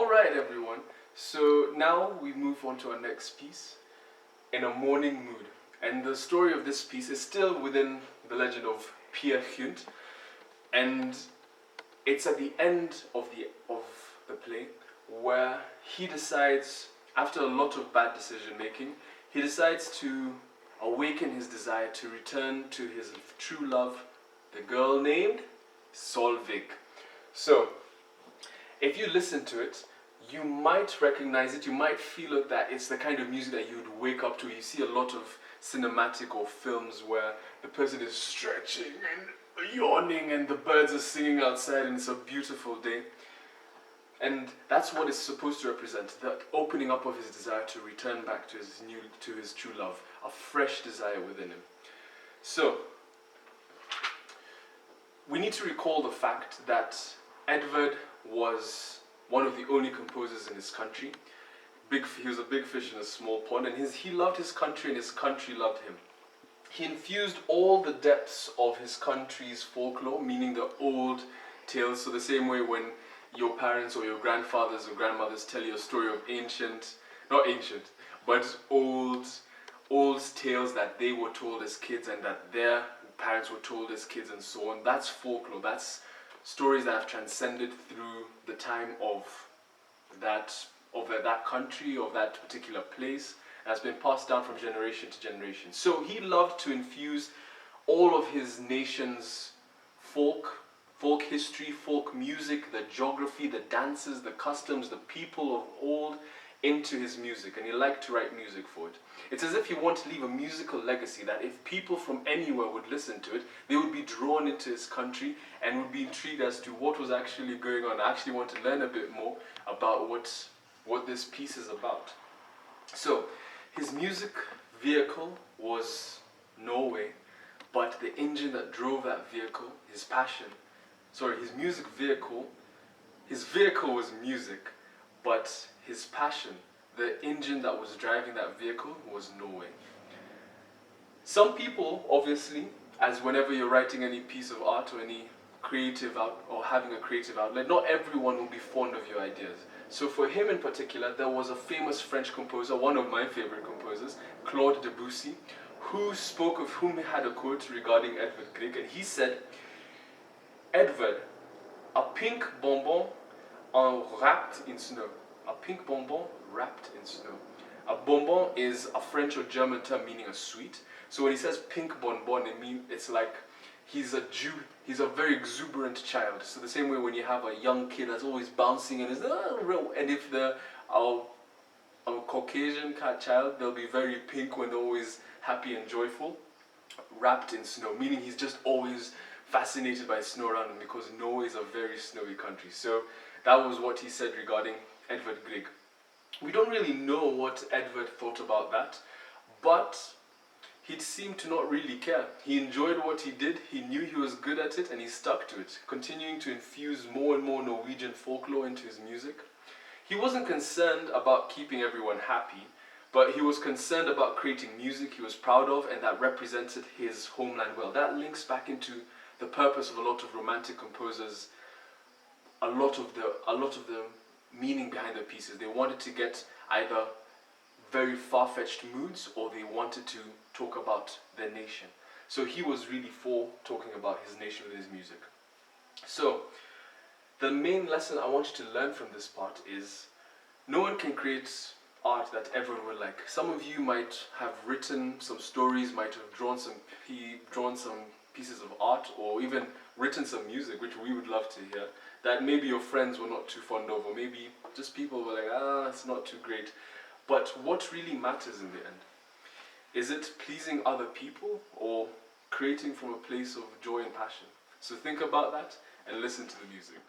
Alright everyone, so now we move on to our next piece, In a Morning Mood. And the story of this piece is still within the legend of Peer Gynt, and it's at the end of the play where he decides, after a lot of bad decision making, he decides to awaken his desire to return to his true love, the girl named Solveig. So, if you listen to it, you might recognize it, you might feel it, that it's the kind of music that you would wake up to. You see a lot of cinematic or films where the person is stretching and yawning and the birds are singing outside and it's a beautiful day. And that's what it's supposed to represent, the opening up of his desire to return back to his true love, a fresh desire within him. So, we need to recall the fact that Edvard was one of the only composers in his country. He was a big fish in a small pond, and he loved his country and his country loved him. He infused all the depths of his country's folklore, meaning the old tales. So the same way when your parents or your grandfathers or grandmothers tell you a story of old tales that they were told as kids and that their parents were told as kids and so on. That's folklore. That's stories that have transcended through the time of that country, of that particular place, and has been passed down from generation to generation. So he loved to infuse all of his nation's folk history, folk music, the geography, the dances, the customs, the people of old into his music, and he liked to write music for it. It's as if he wanted to leave a musical legacy that if people from anywhere would listen to it, they would be drawn into his country and would be intrigued as to what was actually going on. I actually want to learn a bit more about what this piece is about. So, his music vehicle was Norway, but the engine that drove that vehicle, his vehicle was music, but his passion, the engine that was driving that vehicle, was Norway. Some people, obviously, as whenever you're writing any piece of art or any or having a creative outlet, not everyone will be fond of your ideas. So for him in particular, there was a famous French composer, one of my favorite composers, Claude Debussy, who had a quote regarding Edvard Grieg, and he said, "Edvard, a pink bonbon wrapped in snow." A pink bonbon wrapped in snow. A bonbon is a French or German term meaning a sweet. So when he says pink bonbon, it's like he's a very exuberant child. So the same way when you have a young kid that's always bouncing and and if a Caucasian child, they'll be very pink when they're always happy and joyful. Wrapped in snow, meaning he's just always fascinated by snow around him because Norway is a very snowy country. So that was what he said regarding Edvard Grieg. We don't really know what Edvard thought about that, but he seemed to not really care. He enjoyed what he did, he knew he was good at it, and he stuck to it, continuing to infuse more and more Norwegian folklore into his music. He wasn't concerned about keeping everyone happy, but he was concerned about creating music he was proud of and that represented his homeland well. That links back into the purpose of a lot of romantic composers, a lot of the meaning behind their pieces. They wanted to get either very far-fetched moods or they wanted to talk about their nation. So he was really for talking about his nation with his music. So the main lesson I want you to learn from this part is no one can create art that everyone will like. Some of you might have written some stories, might have drawn some pieces of art, or even written some music, which we would love to hear, that maybe your friends were not too fond of, or maybe just people were like, it's not too great. But what really matters in the end? Is it pleasing other people or creating from a place of joy and passion? So think about that and listen to the music.